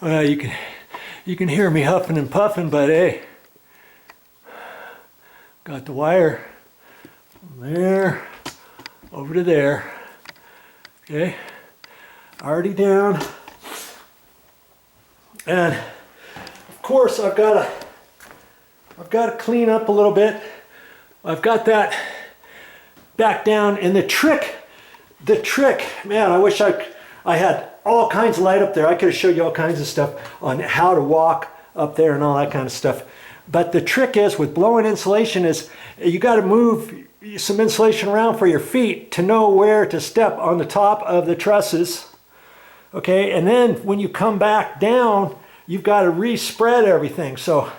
Well, you can hear me huffing and puffing, but hey, got the wire from there over to there. Okay, already down, and of course I've got to clean up a little bit. I've got that back down, and the trick, man, I wish I had all kinds of light up there. I could have showed you all kinds of stuff on how to walk up there and all that kind of stuff. But the trick is with blow-in insulation is you got to move some insulation around for your feet to know where to step on the top of the trusses. Okay, and then when you come back down, you've got to respread everything. So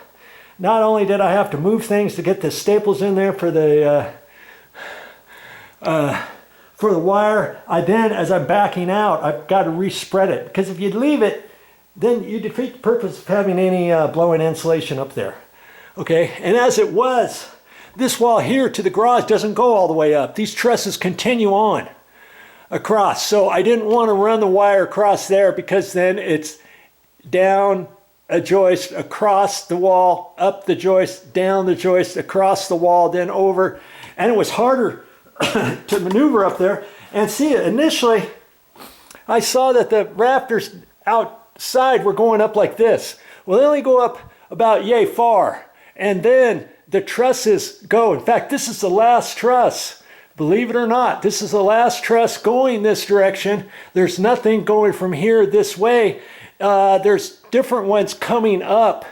not only did I have to move things to get the staples in there for the wire, I then, as I'm backing out, I've got to respread it. Because if you leave it, then you defeat the purpose of having any blow-in insulation up there. Okay, and as it was, this wall here to the garage doesn't go all the way up. These trusses continue on across. So I didn't want to run the wire across there, because then it's down a joist, across the wall, up the joist, down the joist, across the wall, then over. And it was harder to maneuver up there. And see, initially I saw that the rafters outside were going up like this. Well, they only go up about yay far, and then the trusses go. In fact, this is the last truss. Believe it or not, this is the last truss going this direction. There's nothing going from here this way. There's different ones coming up.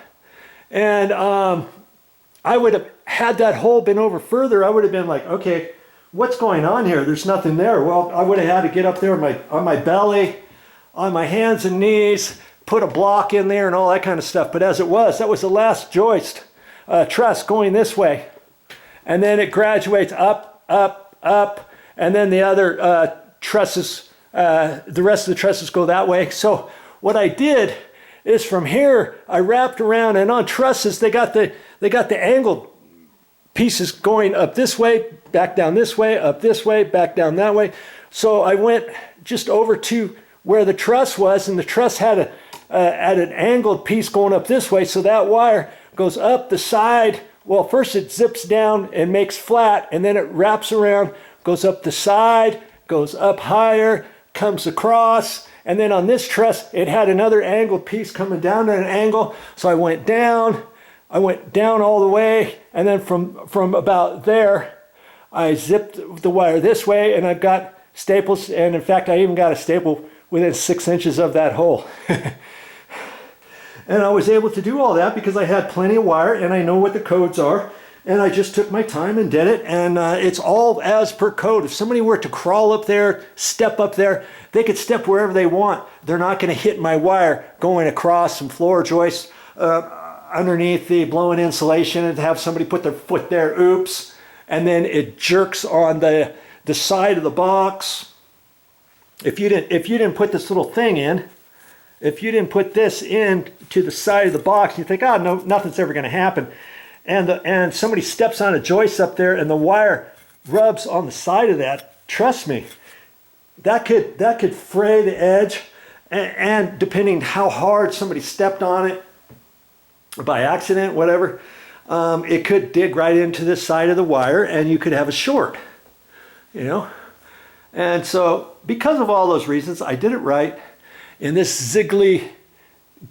And I would have, had that hole been over further, I would have been like, okay, what's going on here? There's nothing there. Well, I would have had to get up there on my belly, on my hands and knees, put a block in there and all that kind of stuff. But as it was, that was the last joist truss going this way. And then it graduates up, up, up, and then the other trusses, the rest of the trusses go that way. So what I did is from here, I wrapped around, and on trusses, they got the angled pieces going up this way, back down this way, up this way, back down that way. So I went just over to where the truss was, and the truss had an angled piece going up this way. So that wire goes up the side. Well, first it zips down and makes flat, and then it wraps around, goes up the side, goes up higher, comes across, and then on this truss, it had another angled piece coming down at an angle. So I went down all the way, and then from about there, I zipped the wire this way, and I've got staples, and in fact, I even got a staple within 6 inches of that hole. And I was able to do all that because I had plenty of wire, and I know what the codes are, and I just took my time and did it, and it's all as per code. If somebody were to crawl up there, step up there, they could step wherever they want. They're not going to hit my wire going across some floor joists underneath the blow-in insulation, and have somebody put their foot there, oops, and then it jerks on the side of the box. If you didn't put this little thing in, if you didn't put this in to the side of the box, you think, oh, no, nothing's ever going to happen. And somebody steps on a joist up there and the wire rubs on the side of that, trust me, that could fray the edge, and depending how hard somebody stepped on it, by accident, whatever, it could dig right into the side of the wire, and you could have a short, you know. And so because of all those reasons, I did it right. And this ziggly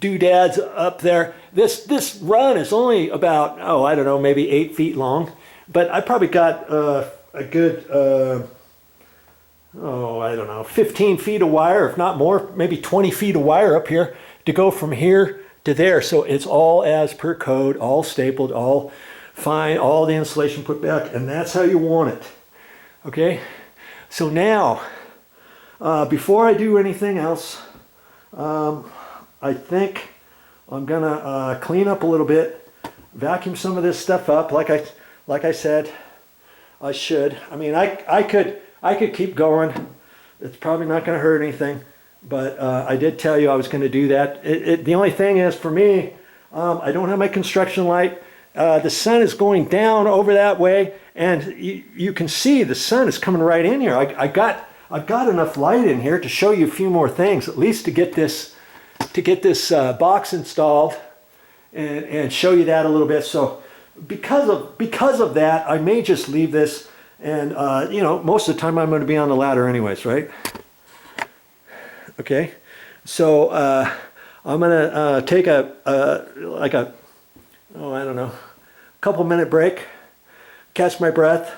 doodads up there, this run is only about, oh, I don't know, maybe 8 feet long, but I probably got a good, I don't know, 15 feet of wire, if not more, maybe 20 feet of wire up here to go from here to there. So it's all as per code, all stapled, all fine, all the insulation put back, and that's how you want it. Okay, so now before I do anything else, I think I'm gonna clean up a little bit, vacuum some of this stuff up like I said I should. I mean, I could keep going. It's probably not going to hurt anything, but I did tell you I was going to do that. The only thing is, for me, I don't have my construction light. The sun is going down over that way, and you can see the sun is coming right in here. I I've got enough light in here to show you a few more things, at least to get this box installed and show you that a little bit. So because of that, I may just leave this, and you know, most of the time I'm going to be on the ladder anyways, right? Okay, so I'm going to take a couple minute break, catch my breath,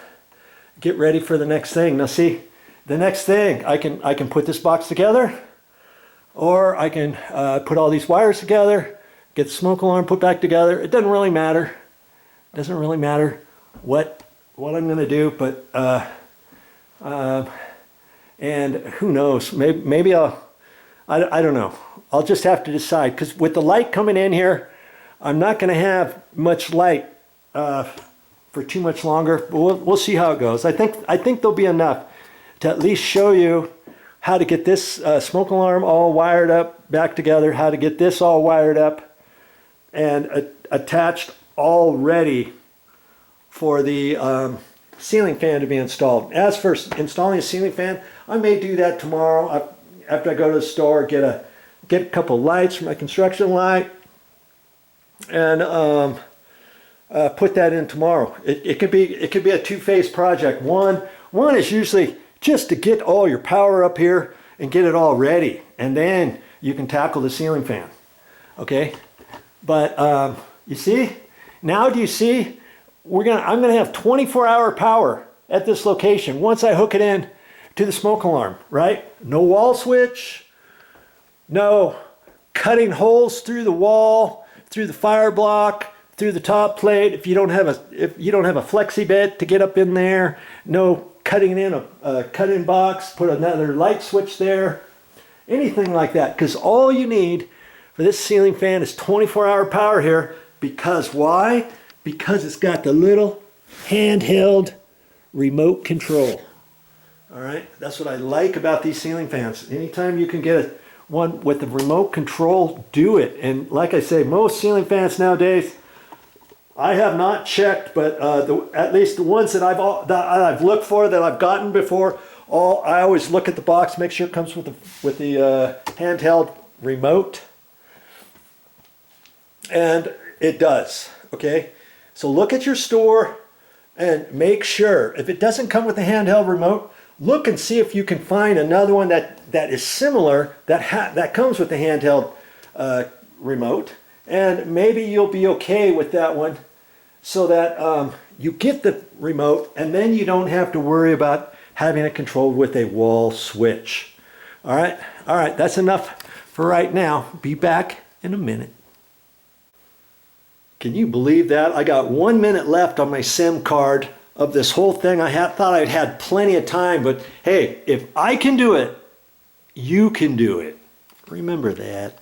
get ready for the next thing. Now see, the next thing, I can put this box together, or I can put all these wires together, get the smoke alarm put back together. It doesn't really matter. It doesn't really matter what I'm going to do, but and who knows? Maybe I don't know. I'll just have to decide, because with the light coming in here, I'm not going to have much light for too much longer. But we'll see how it goes. I think there'll be enough to at least show you how to get this smoke alarm all wired up back together, how to get this all wired up and attached, all ready for the ceiling fan to be installed. As for installing a ceiling fan, I may do that tomorrow after I go to the store, get a couple lights for my construction light, and put that in tomorrow. It could be a two-phase project. One is usually just to get all your power up here and get it all ready, and then you can tackle the ceiling fan. Okay, but you see, now do you see? I'm gonna have 24-hour power at this location once I hook it in to the smoke alarm. Right? No wall switch. No cutting holes through the wall, through the fire block, through the top plate. If you don't have a flexi bit to get up in there, no cutting in a cut-in box, put another light switch there, anything like that. Because all you need for this ceiling fan is 24-hour power here. Because why? Because it's got the little handheld remote control. All right, that's what I like about these ceiling fans. Anytime you can get one with the remote control, do it. And like I say, most ceiling fans nowadays, I have not checked, but at least the ones that I've looked for, that I've gotten before, I always look at the box, make sure it comes with the handheld remote, and it does. Okay, so look at your store and make sure, if it doesn't come with the handheld remote, look and see if you can find another one that is similar, that comes with the handheld remote, and maybe you'll be okay with that one, so that you get the remote and then you don't have to worry about having it controlled with a wall switch. All right, that's enough for right now. Be back in a minute. Can you believe that? I got 1 minute left on my SIM card of this whole thing. I thought I'd had plenty of time, but hey, if I can do it, you can do it. Remember that.